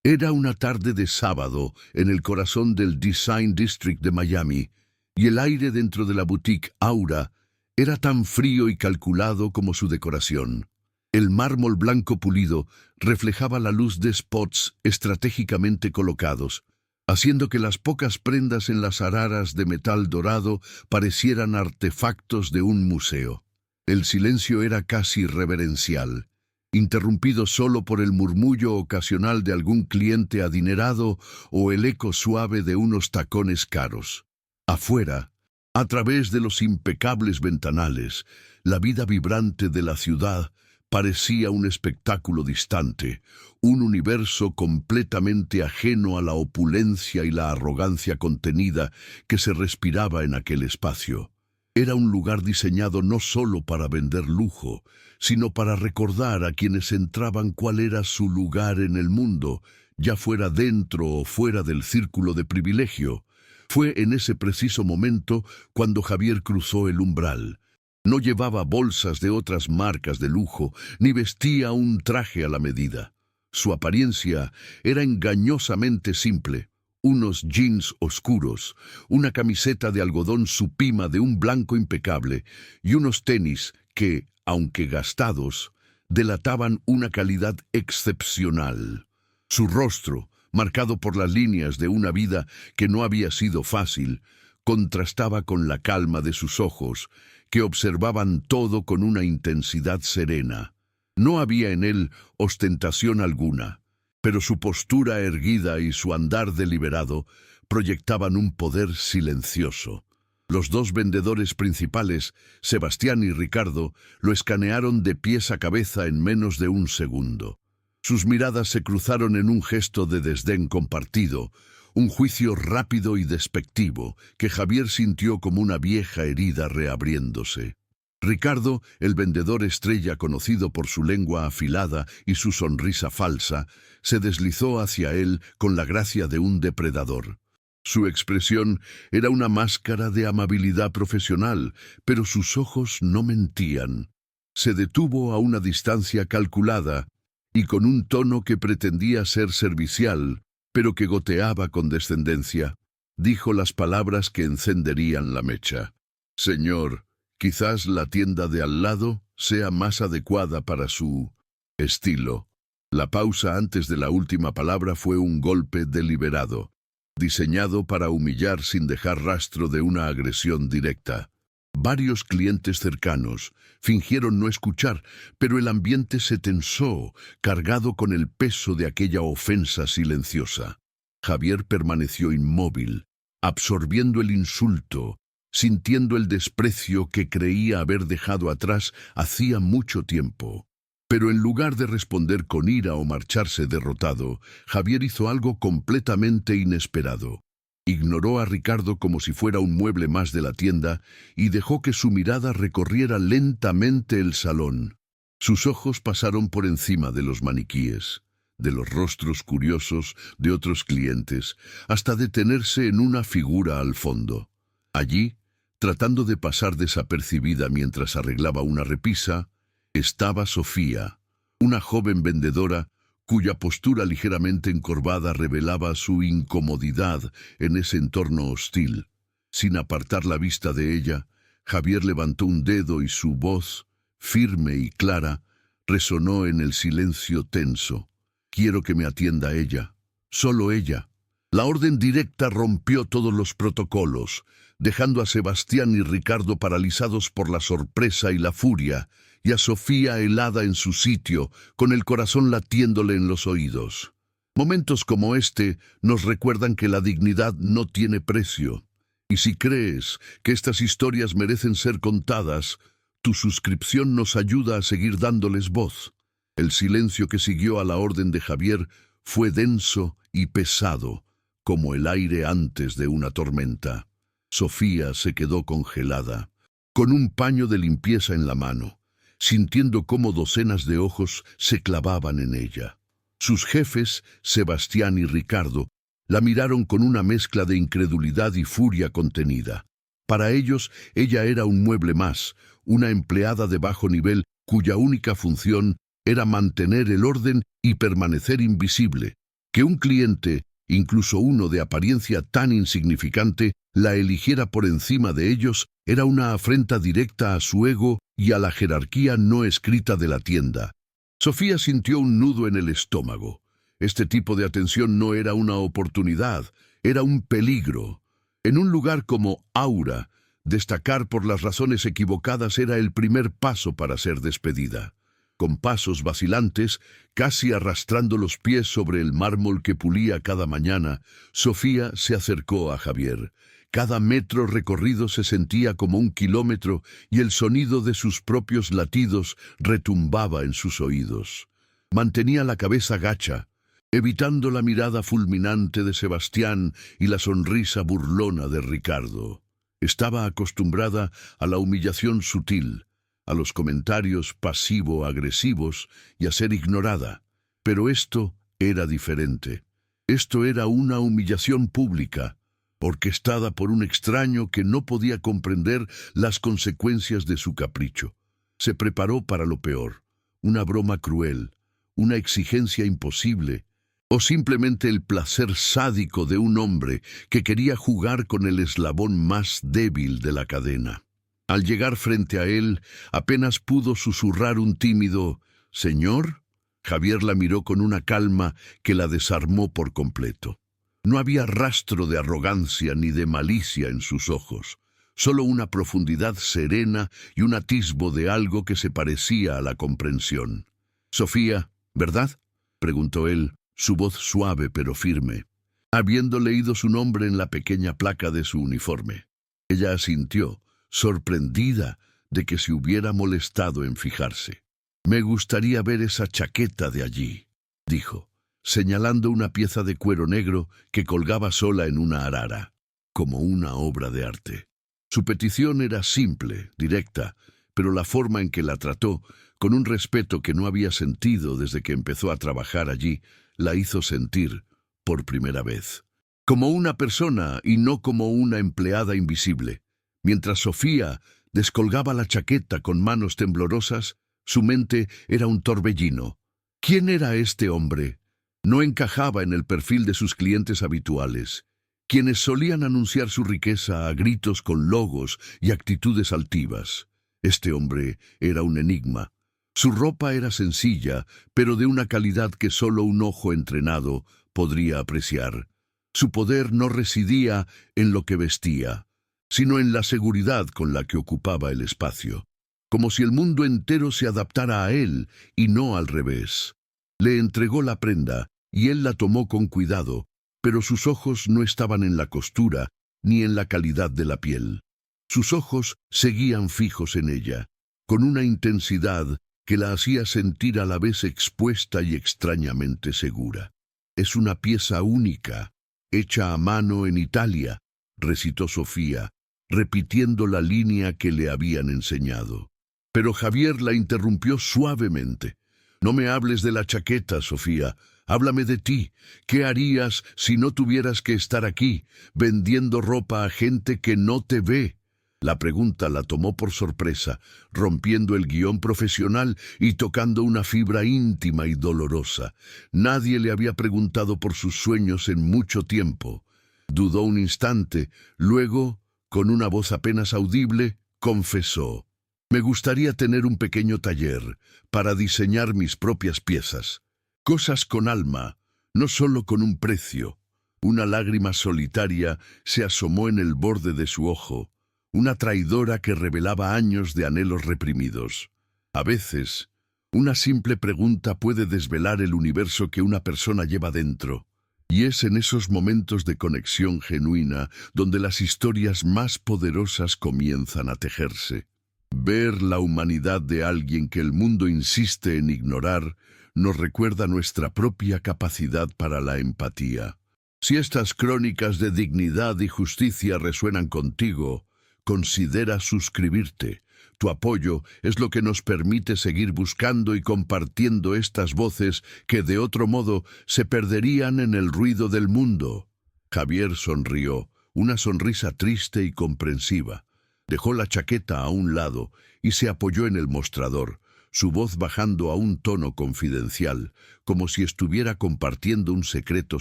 Era una tarde de sábado en el corazón del Design District de Miami, y el aire dentro de la boutique Aura era tan frío y calculado como su decoración. El mármol blanco pulido reflejaba la luz de spots estratégicamente colocados, haciendo que las pocas prendas en las araras de metal dorado parecieran artefactos de un museo. El silencio era casi reverencial, interrumpido solo por el murmullo ocasional de algún cliente adinerado o el eco suave de unos tacones caros. Afuera, a través de los impecables ventanales, la vida vibrante de la ciudad parecía un espectáculo distante, un universo completamente ajeno a la opulencia y la arrogancia contenida que se respiraba en aquel espacio. Era un lugar diseñado no solo para vender lujo, sino para recordar a quienes entraban cuál era su lugar en el mundo, ya fuera dentro o fuera del círculo de privilegio. Fue en ese preciso momento cuando Javier cruzó el umbral. No llevaba bolsas de otras marcas de lujo, ni vestía un traje a la medida. Su apariencia era engañosamente simple. Unos jeans oscuros, una camiseta de algodón supima de un blanco impecable y unos tenis que, aunque gastados, delataban una calidad excepcional. Su rostro, marcado por las líneas de una vida que no había sido fácil, contrastaba con la calma de sus ojos, que observaban todo con una intensidad serena. No había en él ostentación alguna, pero su postura erguida y su andar deliberado proyectaban un poder silencioso. Los dos vendedores principales, Sebastián y Ricardo, lo escanearon de pies a cabeza en menos de un segundo. Sus miradas se cruzaron en un gesto de desdén compartido, un juicio rápido y despectivo que Javier sintió como una vieja herida reabriéndose. Ricardo, el vendedor estrella conocido por su lengua afilada y su sonrisa falsa, se deslizó hacia él con la gracia de un depredador. Su expresión era una máscara de amabilidad profesional, pero sus ojos no mentían. Se detuvo a una distancia calculada y con un tono que pretendía ser servicial, pero que goteaba con descendencia, dijo las palabras que encenderían la mecha. «Señor, quizás la tienda de al lado sea más adecuada para su estilo». La pausa antes de la última palabra fue un golpe deliberado, diseñado para humillar sin dejar rastro de una agresión directa. Varios clientes cercanos fingieron no escuchar, pero el ambiente se tensó, cargado con el peso de aquella ofensa silenciosa. Javier permaneció inmóvil, absorbiendo el insulto, sintiendo el desprecio que creía haber dejado atrás hacía mucho tiempo. Pero en lugar de responder con ira o marcharse derrotado, Javier hizo algo completamente inesperado. Ignoró a Ricardo como si fuera un mueble más de la tienda y dejó que su mirada recorriera lentamente el salón. Sus ojos pasaron por encima de los maniquíes, de los rostros curiosos de otros clientes, hasta detenerse en una figura al fondo. Allí, tratando de pasar desapercibida mientras arreglaba una repisa, estaba Sofía, una joven vendedora cuya postura ligeramente encorvada revelaba su incomodidad en ese entorno hostil. Sin apartar la vista de ella, Javier levantó un dedo y su voz, firme y clara, resonó en el silencio tenso. «Quiero que me atienda ella, solo ella». La orden directa rompió todos los protocolos, dejando a Sebastián y Ricardo paralizados por la sorpresa y la furia, y a Sofía helada en su sitio, con el corazón latiéndole en los oídos. Momentos como este nos recuerdan que la dignidad no tiene precio, y si crees que estas historias merecen ser contadas, tu suscripción nos ayuda a seguir dándoles voz. El silencio que siguió a la orden de Javier fue denso y pesado, como el aire antes de una tormenta. Sofía se quedó congelada, con un paño de limpieza en la mano, sintiendo cómo docenas de ojos se clavaban en ella. Sus jefes, Sebastián y Ricardo, la miraron con una mezcla de incredulidad y furia contenida. Para ellos, ella era un mueble más, una empleada de bajo nivel cuya única función era mantener el orden y permanecer invisible. Que un cliente, incluso uno de apariencia tan insignificante, la eligiera por encima de ellos era una afrenta directa a su ego y a la jerarquía no escrita de la tienda. Sofía sintió un nudo en el estómago. Este tipo de atención no era una oportunidad, era un peligro. En un lugar como Aura, destacar por las razones equivocadas era el primer paso para ser despedida. Con pasos vacilantes, casi arrastrando los pies sobre el mármol que pulía cada mañana, Sofía se acercó a Javier. Cada metro recorrido se sentía como un kilómetro y el sonido de sus propios latidos retumbaba en sus oídos. Mantenía la cabeza gacha, evitando la mirada fulminante de Sebastián y la sonrisa burlona de Ricardo. Estaba acostumbrada a la humillación sutil, a los comentarios pasivo-agresivos y a ser ignorada. Pero esto era diferente. Esto era una humillación pública, orquestada por un extraño que no podía comprender las consecuencias de su capricho. Se preparó para lo peor, una broma cruel, una exigencia imposible, o simplemente el placer sádico de un hombre que quería jugar con el eslabón más débil de la cadena. Al llegar frente a él, apenas pudo susurrar un tímido «¿Señor?». Javier la miró con una calma que la desarmó por completo. No había rastro de arrogancia ni de malicia en sus ojos, solo una profundidad serena y un atisbo de algo que se parecía a la comprensión. «Sofía, ¿verdad?», preguntó él, su voz suave pero firme, habiendo leído su nombre en la pequeña placa de su uniforme. Ella asintió, sorprendida de que se hubiera molestado en fijarse. «Me gustaría ver esa chaqueta de allí», dijo, señalando una pieza de cuero negro que colgaba sola en una arara, como una obra de arte. Su petición era simple, directa, pero la forma en que la trató, con un respeto que no había sentido desde que empezó a trabajar allí, la hizo sentir, por primera vez, como una persona y no como una empleada invisible. Mientras Sofía descolgaba la chaqueta con manos temblorosas, su mente era un torbellino. ¿Quién era este hombre? No encajaba en el perfil de sus clientes habituales, quienes solían anunciar su riqueza a gritos con logos y actitudes altivas. Este hombre era un enigma. Su ropa era sencilla, pero de una calidad que solo un ojo entrenado podría apreciar. Su poder no residía en lo que vestía, sino en la seguridad con la que ocupaba el espacio, como si el mundo entero se adaptara a él y no al revés. Le entregó la prenda y él la tomó con cuidado, pero sus ojos no estaban en la costura ni en la calidad de la piel. Sus ojos seguían fijos en ella, con una intensidad que la hacía sentir a la vez expuesta y extrañamente segura. «Es una pieza única, hecha a mano en Italia», recitó Sofía, repitiendo la línea que le habían enseñado. Pero Javier la interrumpió suavemente. «No me hables de la chaqueta, Sofía. Háblame de ti. ¿Qué harías si no tuvieras que estar aquí, vendiendo ropa a gente que no te ve?». La pregunta la tomó por sorpresa, rompiendo el guión profesional y tocando una fibra íntima y dolorosa. Nadie le había preguntado por sus sueños en mucho tiempo. Dudó un instante, luego, con una voz apenas audible, confesó: «Me gustaría tener un pequeño taller para diseñar mis propias piezas. Cosas con alma, no solo con un precio». Una lágrima solitaria se asomó en el borde de su ojo, una traidora que revelaba años de anhelos reprimidos. A veces, una simple pregunta puede desvelar el universo que una persona lleva dentro, y es en esos momentos de conexión genuina donde las historias más poderosas comienzan a tejerse. Ver la humanidad de alguien que el mundo insiste en ignorar nos recuerda nuestra propia capacidad para la empatía. Si estas crónicas de dignidad y justicia resuenan contigo, considera suscribirte. Tu apoyo es lo que nos permite seguir buscando y compartiendo estas voces que de otro modo se perderían en el ruido del mundo. Javier sonrió, una sonrisa triste y comprensiva. Dejó la chaqueta a un lado y se apoyó en el mostrador, su voz bajando a un tono confidencial, como si estuviera compartiendo un secreto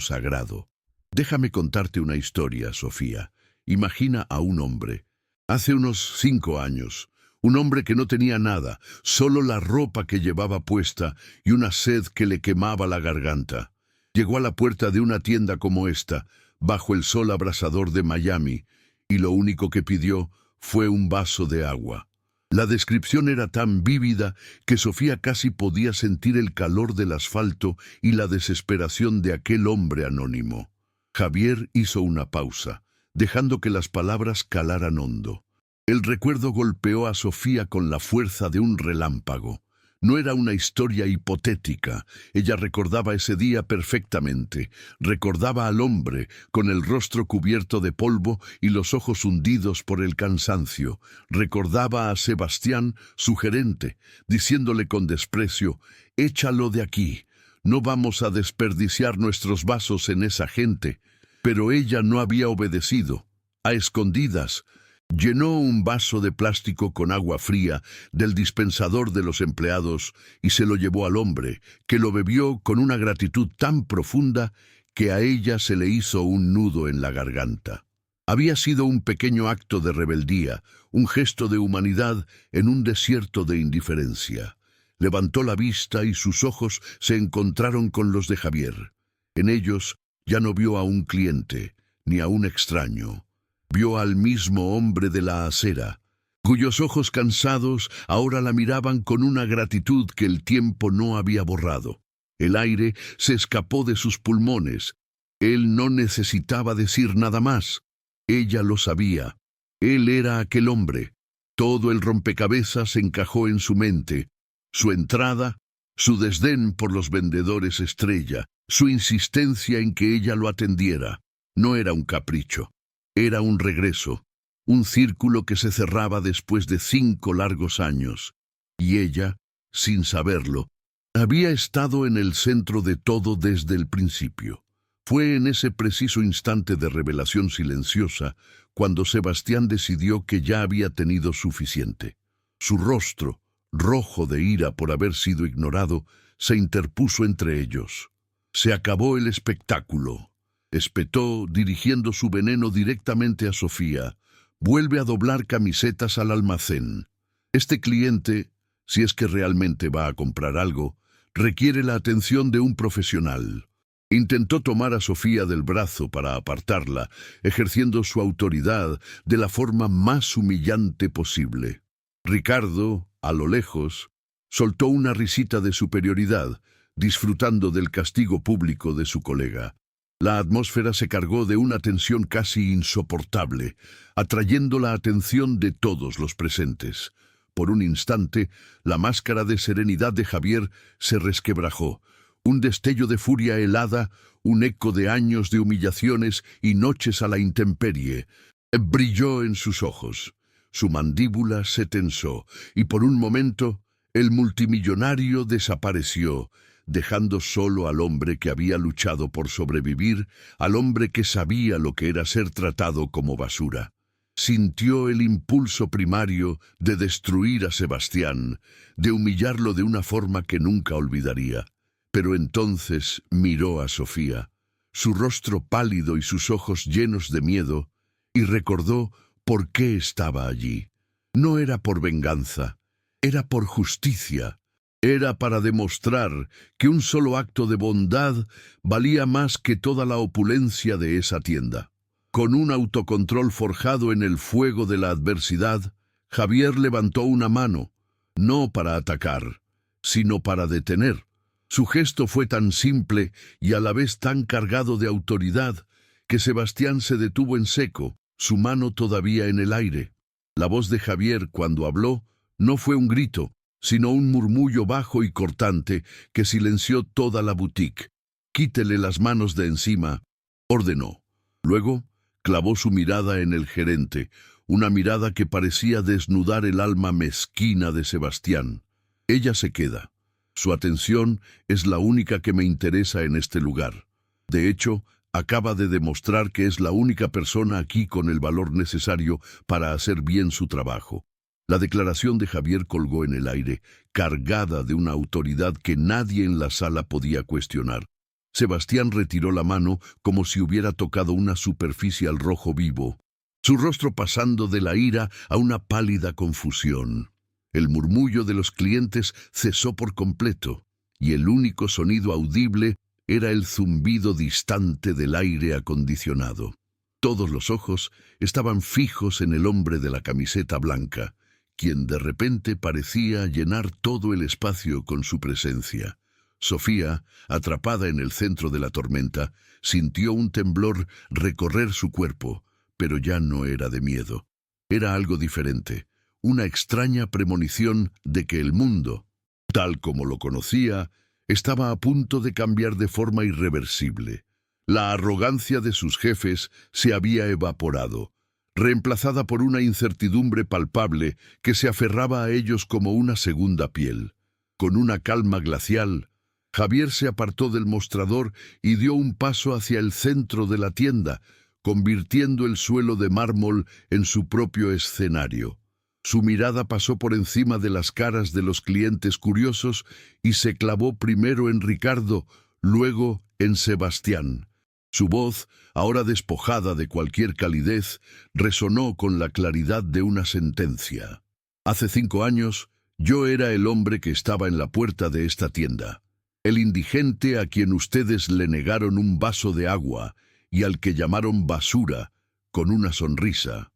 sagrado. Déjame contarte una historia, Sofía. Imagina a un hombre. Hace unos 5 años, un hombre que no tenía nada, solo la ropa que llevaba puesta y una sed que le quemaba la garganta. Llegó a la puerta de una tienda como esta, bajo el sol abrasador de Miami, y lo único que pidió fue un vaso de agua. La descripción era tan vívida que Sofía casi podía sentir el calor del asfalto y la desesperación de aquel hombre anónimo. Javier hizo una pausa, dejando que las palabras calaran hondo. El recuerdo golpeó a Sofía con la fuerza de un relámpago. No era una historia hipotética. Ella recordaba ese día perfectamente. Recordaba al hombre, con el rostro cubierto de polvo y los ojos hundidos por el cansancio. Recordaba a Sebastián, su gerente, diciéndole con desprecio: «Échalo de aquí. No vamos a desperdiciar nuestros vasos en esa gente». Pero ella no había obedecido. A escondidas, llenó un vaso de plástico con agua fría del dispensador de los empleados y se lo llevó al hombre, que lo bebió con una gratitud tan profunda que a ella se le hizo un nudo en la garganta. Había sido un pequeño acto de rebeldía, un gesto de humanidad en un desierto de indiferencia. Levantó la vista y sus ojos se encontraron con los de Javier. En ellos ya no vio a un cliente, ni a un extraño. Vio al mismo hombre de la acera, cuyos ojos cansados ahora la miraban con una gratitud que el tiempo no había borrado. El aire se escapó de sus pulmones. Él no necesitaba decir nada más. Ella lo sabía. Él era aquel hombre. Todo el rompecabezas encajó en su mente. Su entrada, su desdén por los vendedores estrella, su insistencia en que ella lo atendiera. No era un capricho. Era un regreso, un círculo que se cerraba después de 5 largos años. Y ella, sin saberlo, había estado en el centro de todo desde el principio. Fue en ese preciso instante de revelación silenciosa cuando Sebastián decidió que ya había tenido suficiente. Su rostro, rojo de ira por haber sido ignorado, se interpuso entre ellos. Se acabó el espectáculo, espetó, dirigiendo su veneno directamente a Sofía. Vuelve a doblar camisetas al almacén. Este cliente, si es que realmente va a comprar algo, requiere la atención de un profesional. Intentó tomar a Sofía del brazo para apartarla, ejerciendo su autoridad de la forma más humillante posible. Ricardo, a lo lejos, soltó una risita de superioridad, disfrutando del castigo público de su colega. La atmósfera se cargó de una tensión casi insoportable, atrayendo la atención de todos los presentes. Por un instante, la máscara de serenidad de Javier se resquebrajó. Un destello de furia helada, un eco de años de humillaciones y noches a la intemperie, brilló en sus ojos. Su mandíbula se tensó y por un momento el multimillonario desapareció, dejando solo al hombre que había luchado por sobrevivir, al hombre que sabía lo que era ser tratado como basura. Sintió el impulso primario de destruir a Sebastián, de humillarlo de una forma que nunca olvidaría. Pero entonces miró a Sofía, su rostro pálido y sus ojos llenos de miedo, y recordó por qué estaba allí. No era por venganza, era por justicia. Era para demostrar que un solo acto de bondad valía más que toda la opulencia de esa tienda. Con un autocontrol forjado en el fuego de la adversidad, Javier levantó una mano, no para atacar, sino para detener. Su gesto fue tan simple y a la vez tan cargado de autoridad que Sebastián se detuvo en seco, su mano todavía en el aire. La voz de Javier, cuando habló, no fue un grito, sino un murmullo bajo y cortante que silenció toda la boutique. «Quítele las manos de encima», ordenó. Luego, clavó su mirada en el gerente, una mirada que parecía desnudar el alma mezquina de Sebastián. «Ella se queda. Su atención es la única que me interesa en este lugar. De hecho, acaba de demostrar que es la única persona aquí con el valor necesario para hacer bien su trabajo». La declaración de Javier colgó en el aire, cargada de una autoridad que nadie en la sala podía cuestionar. Sebastián retiró la mano como si hubiera tocado una superficie al rojo vivo, su rostro pasando de la ira a una pálida confusión. El murmullo de los clientes cesó por completo, y el único sonido audible era el zumbido distante del aire acondicionado. Todos los ojos estaban fijos en el hombre de la camiseta blanca, quien de repente parecía llenar todo el espacio con su presencia. Sofía, atrapada en el centro de la tormenta, sintió un temblor recorrer su cuerpo, pero ya no era de miedo. Era algo diferente, una extraña premonición de que el mundo, tal como lo conocía, estaba a punto de cambiar de forma irreversible. La arrogancia de sus jefes se había evaporado, reemplazada por una incertidumbre palpable que se aferraba a ellos como una segunda piel. Con una calma glacial, Javier se apartó del mostrador y dio un paso hacia el centro de la tienda, convirtiendo el suelo de mármol en su propio escenario. Su mirada pasó por encima de las caras de los clientes curiosos y se clavó primero en Ricardo, luego en Sebastián. Su voz, ahora despojada de cualquier calidez, resonó con la claridad de una sentencia. Hace 5 años, yo era el hombre que estaba en la puerta de esta tienda. El indigente a quien ustedes le negaron un vaso de agua y al que llamaron basura, con una sonrisa.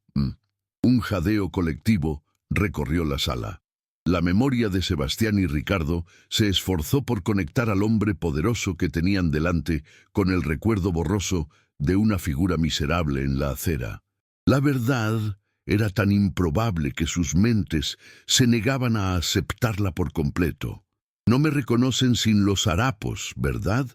Un jadeo colectivo recorrió la sala. La memoria de Sebastián y Ricardo se esforzó por conectar al hombre poderoso que tenían delante con el recuerdo borroso de una figura miserable en la acera. La verdad era tan improbable que sus mentes se negaban a aceptarla por completo. «No me reconocen sin los harapos, ¿verdad?»,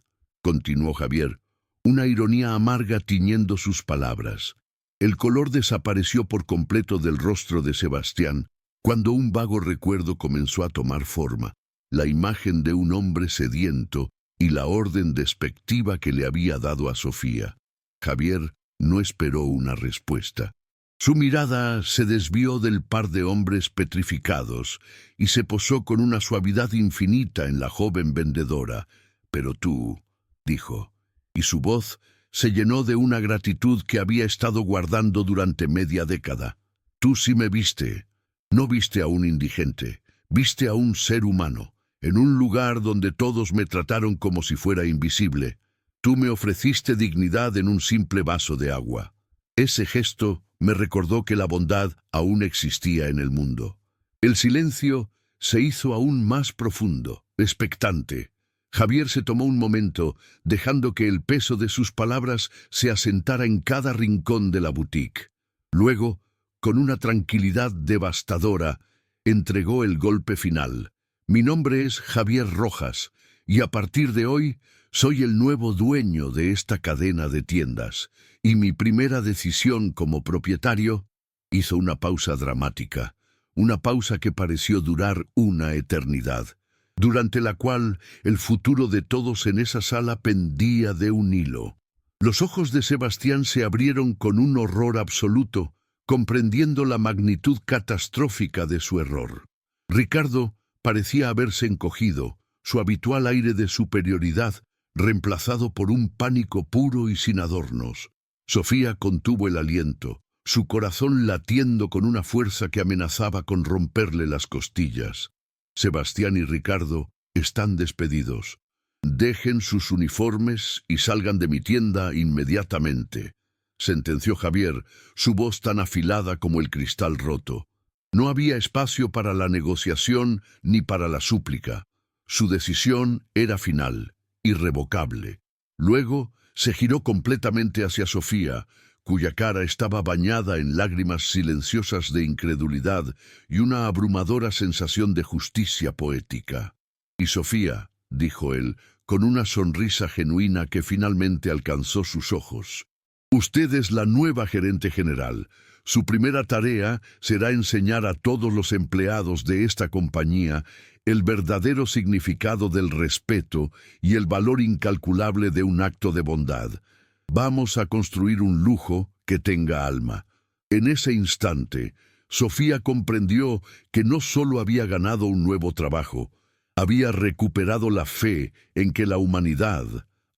continuó Javier, una ironía amarga tiñendo sus palabras. El color desapareció por completo del rostro de Sebastián cuando un vago recuerdo comenzó a tomar forma, la imagen de un hombre sediento y la orden despectiva que le había dado a Sofía. Javier no esperó una respuesta. Su mirada se desvió del par de hombres petrificados y se posó con una suavidad infinita en la joven vendedora. «Pero tú», dijo, y su voz se llenó de una gratitud que había estado guardando durante media década. «Tú sí me viste. No viste a un indigente, viste a un ser humano, en un lugar donde todos me trataron como si fuera invisible. Tú me ofreciste dignidad en un simple vaso de agua». Ese gesto me recordó que la bondad aún existía en el mundo. El silencio se hizo aún más profundo, expectante. Javier se tomó un momento, dejando que el peso de sus palabras se asentara en cada rincón de la boutique. Luego, con una tranquilidad devastadora, entregó el golpe final. «Mi nombre es Javier Rojas, y a partir de hoy soy el nuevo dueño de esta cadena de tiendas, y mi primera decisión como propietario…» Hizo una pausa dramática, una pausa que pareció durar una eternidad, durante la cual el futuro de todos en esa sala pendía de un hilo. Los ojos de Sebastián se abrieron con un horror absoluto, comprendiendo la magnitud catastrófica de su error. Ricardo parecía haberse encogido, su habitual aire de superioridad reemplazado por un pánico puro y sin adornos. Sofía contuvo el aliento, su corazón latiendo con una fuerza que amenazaba con romperle las costillas. «Sebastián y Ricardo están despedidos. Dejen sus uniformes y salgan de mi tienda inmediatamente», sentenció Javier, su voz tan afilada como el cristal roto. No había espacio para la negociación ni para la súplica. Su decisión era final, irrevocable. Luego se giró completamente hacia Sofía, cuya cara estaba bañada en lágrimas silenciosas de incredulidad y una abrumadora sensación de justicia poética. «Y Sofía», dijo él, con una sonrisa genuina que finalmente alcanzó sus ojos, «usted es la nueva gerente general. Su primera tarea será enseñar a todos los empleados de esta compañía el verdadero significado del respeto y el valor incalculable de un acto de bondad. Vamos a construir un lujo que tenga alma». En ese instante, Sofía comprendió que no solo había ganado un nuevo trabajo, había recuperado la fe en que la humanidad,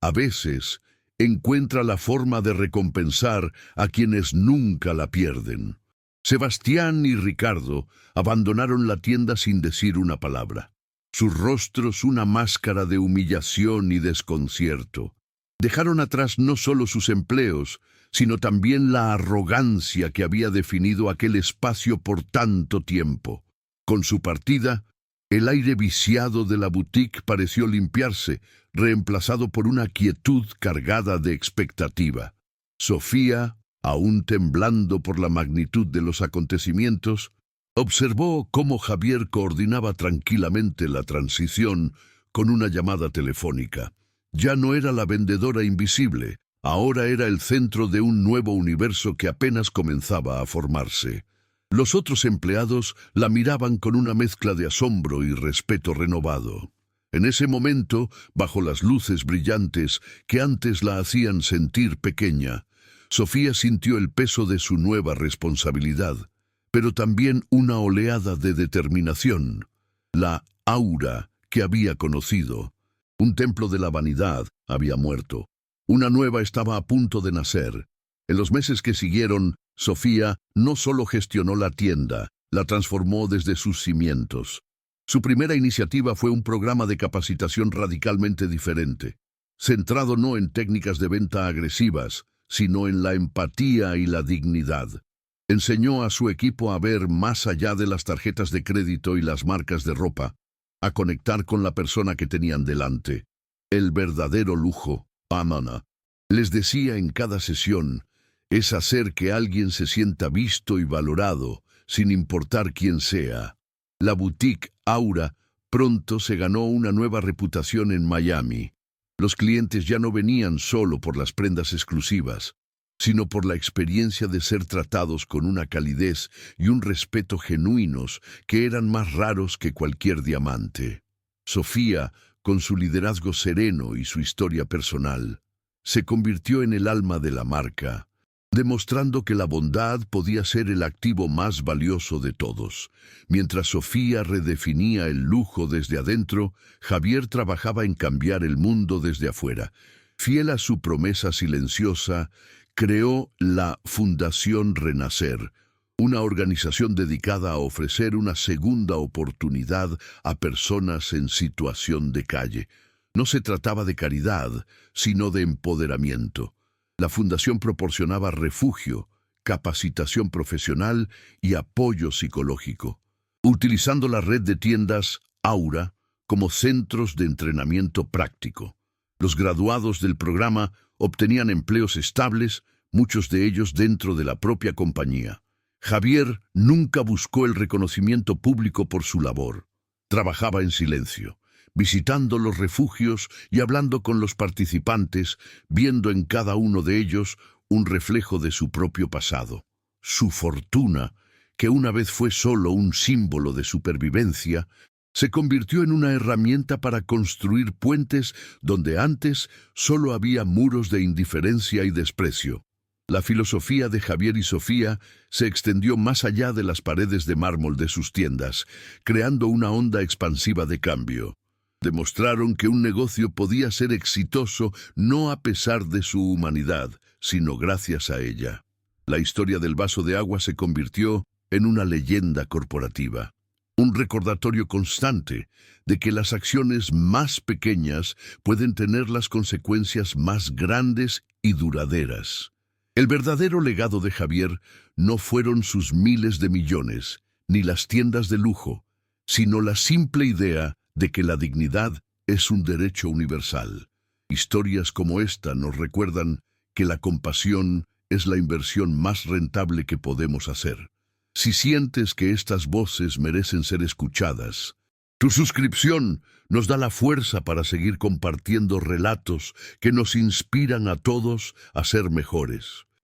a veces, encuentra la forma de recompensar a quienes nunca la pierden. Sebastián y Ricardo abandonaron la tienda sin decir una palabra. Sus rostros una máscara de humillación y desconcierto. Dejaron atrás no solo sus empleos, sino también la arrogancia que había definido aquel espacio por tanto tiempo. Con su partida, el aire viciado de la boutique pareció limpiarse, reemplazado por una quietud cargada de expectativa. Sofía, aún temblando por la magnitud de los acontecimientos, observó cómo Javier coordinaba tranquilamente la transición con una llamada telefónica. Ya no era la vendedora invisible, ahora era el centro de un nuevo universo que apenas comenzaba a formarse. Los otros empleados la miraban con una mezcla de asombro y respeto renovado. En ese momento, bajo las luces brillantes que antes la hacían sentir pequeña, Sofía sintió el peso de su nueva responsabilidad, pero también una oleada de determinación, la aura que había conocido. Un templo de la vanidad había muerto. Una nueva estaba a punto de nacer. En los meses que siguieron, Sofía no solo gestionó la tienda, la transformó desde sus cimientos. Su primera iniciativa fue un programa de capacitación radicalmente diferente, centrado no en técnicas de venta agresivas, sino en la empatía y la dignidad. Enseñó a su equipo a ver más allá de las tarjetas de crédito y las marcas de ropa, a conectar con la persona que tenían delante. El verdadero lujo, Amana, les decía en cada sesión, es hacer que alguien se sienta visto y valorado, sin importar quién sea. La boutique Aura pronto se ganó una nueva reputación en Miami. Los clientes ya no venían solo por las prendas exclusivas, sino por la experiencia de ser tratados con una calidez y un respeto genuinos que eran más raros que cualquier diamante. Sofía, con su liderazgo sereno y su historia personal, se convirtió en el alma de la marca, demostrando que la bondad podía ser el activo más valioso de todos. Mientras Sofía redefinía el lujo desde adentro, Javier trabajaba en cambiar el mundo desde afuera. Fiel a su promesa silenciosa, creó la Fundación Renacer, una organización dedicada a ofrecer una segunda oportunidad a personas en situación de calle. No se trataba de caridad, sino de empoderamiento. La fundación proporcionaba refugio, capacitación profesional y apoyo psicológico, utilizando la red de tiendas Aura como centros de entrenamiento práctico. Los graduados del programa obtenían empleos estables, muchos de ellos dentro de la propia compañía. Javier nunca buscó el reconocimiento público por su labor. Trabajaba en silencio, visitando los refugios y hablando con los participantes, viendo en cada uno de ellos un reflejo de su propio pasado. Su fortuna, que una vez fue solo un símbolo de supervivencia, se convirtió en una herramienta para construir puentes donde antes solo había muros de indiferencia y desprecio. La filosofía de Javier y Sofía se extendió más allá de las paredes de mármol de sus tiendas, creando una onda expansiva de cambio. Demostraron que un negocio podía ser exitoso no a pesar de su humanidad, sino gracias a ella. La historia del vaso de agua se convirtió en una leyenda corporativa, un recordatorio constante de que las acciones más pequeñas pueden tener las consecuencias más grandes y duraderas. El verdadero legado de Javier no fueron sus miles de millones, ni las tiendas de lujo, sino la simple idea de que la dignidad es un derecho universal. Historias como esta nos recuerdan que la compasión es la inversión más rentable que podemos hacer. Si sientes que estas voces merecen ser escuchadas, tu suscripción nos da la fuerza para seguir compartiendo relatos que nos inspiran a todos a ser mejores.